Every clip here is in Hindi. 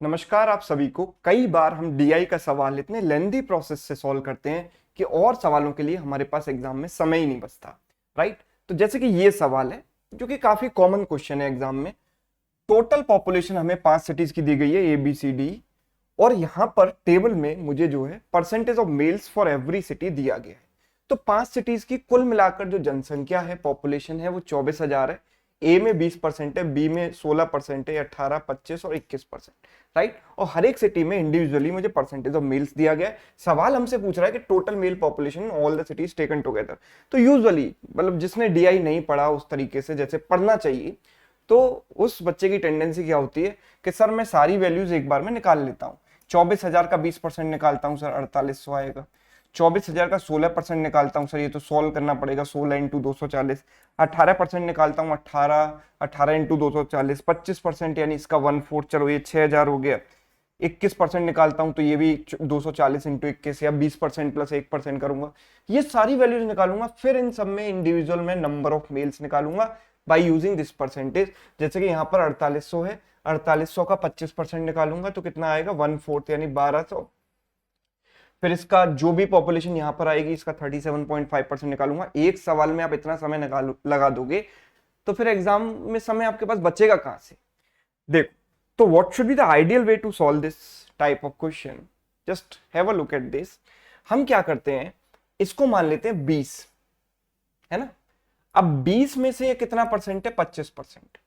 नमस्कार आप सभी को। कई बार हम डीआई का सवाल इतने लेंदी प्रोसेस से सॉल्व करते हैं कि और सवालों के लिए हमारे पास एग्जाम में समय ही नहीं बचता। राइट। तो जैसे कि ये सवाल है जो कि काफी कॉमन क्वेश्चन है एग्जाम में। टोटल पॉपुलेशन हमें 5 सिटीज की दी गई है ABCD, और यहाँ पर टेबल में मुझे जो है percentage of males for every city दिया गया है। तो 5 सिटीज की कुल मिलाकर जो जनसंख्या है, पॉपुलेशन है, वो 24,000 है। ए में 20% है, बी में 16% है, 18, 25 और 21%। राइट। और हर एक सिटी में इंडिविजुअली मुझे परसेंटेज ऑफ मेल्स दिया गया है। सवाल हमसे पूछ रहा है कि total mail population all the cities taken together. तो यूजुअली मतलब जिसने डीआई नहीं पढ़ा उस तरीके से जैसे पढ़ना चाहिए, तो उस बच्चे की टेंडेंसी क्या होती है कि सर मैं सारी वैल्यूज एक बार में निकाल लेता हूँ। 24,000 का 20% निकालता हूँ सर 4800 आएगा। 24,000 का 16% निकालता हूँ सर, ये तो सॉल्व करना पड़ेगा, 16 इंटू 240। 18% निकालता हूँ 18 इंटू 240। 25% यानी इसका 1/4, चलो ये 6,000 हो गया। 21% निकालता हूं तो ये भी 240 इंटू 21, या 20% प्लस 1% करूंगा। ये सारी वैल्यूज निकालूंगा, फिर इन सब में इंडिविजुअल में नंबर ऑफ मेल्स निकालूंगा बाय यूजिंग दिस परसेंटेज। जैसे कि यहाँ पर 4800 है, 4800 का 25% निकालूंगा तो कितना आएगा 1/4 यानी 1200। फिर इसका जो भी पॉपुलेशन यहाँ पर आएगी इसका 37.5% निकालूंगा। एक सवाल में आप इतना समय लगा दोगे तो फिर एग्जाम में समय आपके पास बचेगा कहां से। देखो, तो what should be the ideal way to solve this type of question? Just have a look at this. हम क्या करते हैं, इसको मान लेते हैं 20, है ना। अब 20 में से कितना परसेंट है, 25%।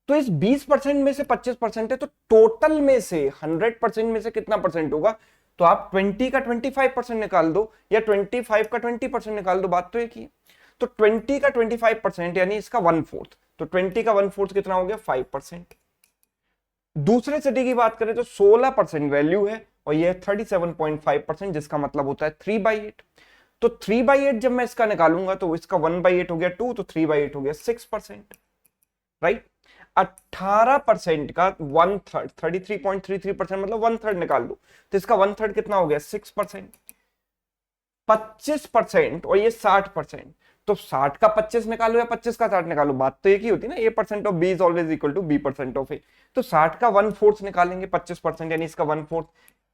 तो इस 20% में से 25% है, तो टोटल में से 100% में से कितना परसेंट होगा। तो आप 20 का 25% निकाल दो या 25 का 20% निकाल दो, बात तो एक ही। तो 20 का 25% यानी इसका 1/4, तो 20 का 1/4 कितना हो गया 5%। दूसरे सिटी की बात करें तो 16% वैल्यू है और ये 37.5%, जिसका मतलब होता है 3/8। तो 3/8 जब मैं इसका निकालूंगा तो इसका 1/8 हो गया 2, तो 3/8 हो गया 6%। राइट। 18% का 1/3, 33.33% मतलब 1/3 निकाल दो, तो इसका 1/3 कितना हो गया 6%। 25% और ये 60%, तो 60 का 25 निकालो या 25 का 60 निकालो, बात तो एक ही होती है ना। A percent of B is always equal to B percent of A। तो 60 का 1/4 निकालेंगे 25% यानी इसका 1/4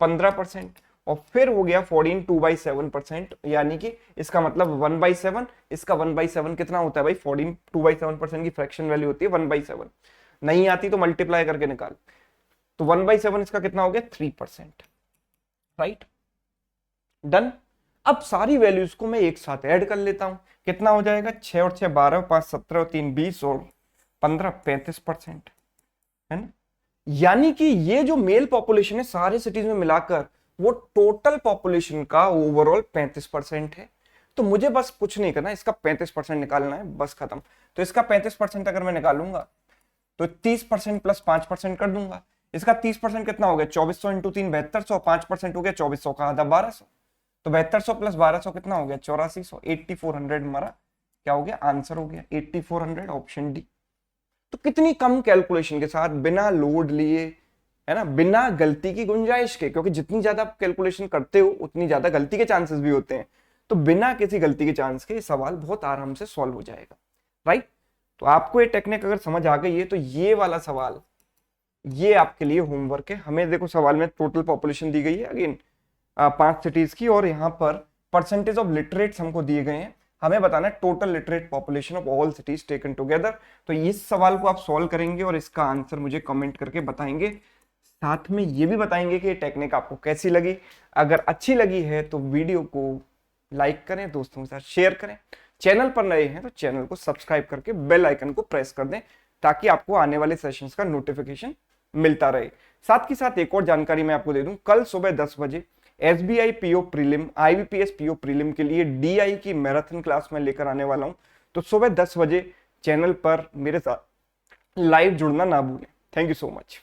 15%, और फिर हो गया 14 2/7%, यानी कि इसका मतलब 1/7। इसका 1/7 कितना होता है भाई, 14 2/7% की फ्रैक्शन वैल्यू होती है 1/7। नहीं आती तो मल्टीप्लाई करके निकाल। तो 1/7 इसका कितना हो गया 3%। Right, done. अब सारी वैल्यूज को मैं एक साथ ऐड कर लेता हूं, कितना हो जाएगा 6 और 6 12, 5 17 और 3 20 और 15 35%, है ना। यानी कि ये जो मेल पॉपुलेशन है सारे सिटीज में मिलाकर वो टोटल पॉपुलेशन का ओवरऑल 35% है। तो मुझे बस कुछ नहीं करना, इसका 35% निकालना है, बस खत्म। तो इसका 35% अगर मैं निकालूंगा तो 30% प्लस 5% कर दूंगा। इसका 30% कितना हो गया 2400 इंटू 3 7200, 5% हो गया 2400 का आधा 1200। तो 7200 प्लस 1200 कितना हो गया 8400, 8400 हमारा क्या हो गया आंसर हो गया 8400, ऑप्शन डी। तो कितनी कम कैलकुलेशन के साथ, बिना लोड लिए, है ना, बिना गलती की गुंजाइश के, क्योंकि जितनी ज्यादा आप कैलकुलेशन करते हो उतनी ज्यादा गलती के चांसेस भी होते हैं। तो बिना किसी गलती के चांस के सवाल बहुत आराम से सॉल्व हो जाएगा। राइट। तो आपको ये टेक्निक अगर समझ आ गई है तो ये वाला सवाल ये आपके लिए होमवर्क है। हमें देखो सवाल में टोटल पॉपुलेशन दी गई है अगेन 5 सिटीज की, और यहाँ पर परसेंटेज ऑफ लिटरेट्स हमको दिए गए हैं। हमें बताना है total literate population of all cities taken together. तो इस सवाल को आप सॉल्व करेंगे और इसका आंसर मुझे कमेंट करके बताएंगे। साथ में ये भी बताएंगे कि ये टेक्निक आपको कैसी लगी। अगर अच्छी लगी है तो वीडियो को लाइक करें, दोस्तों के साथ शेयर करें। चैनल पर नए हैं तो चैनल को सब्सक्राइब करके बेल आइकन को प्रेस कर दें ताकि आपको आने वाले सेशंस का नोटिफिकेशन मिलता रहे। साथ ही साथ एक और जानकारी मैं आपको दे दूं, कल सुबह 10 बजे SBI PO prelim, IBPS PO prelim के लिए DI की मैराथन क्लास में लेकर आने वाला हूं। तो सुबह 10 बजे चैनल पर मेरे साथ लाइव जुड़ना ना भूलें। Thank you so much.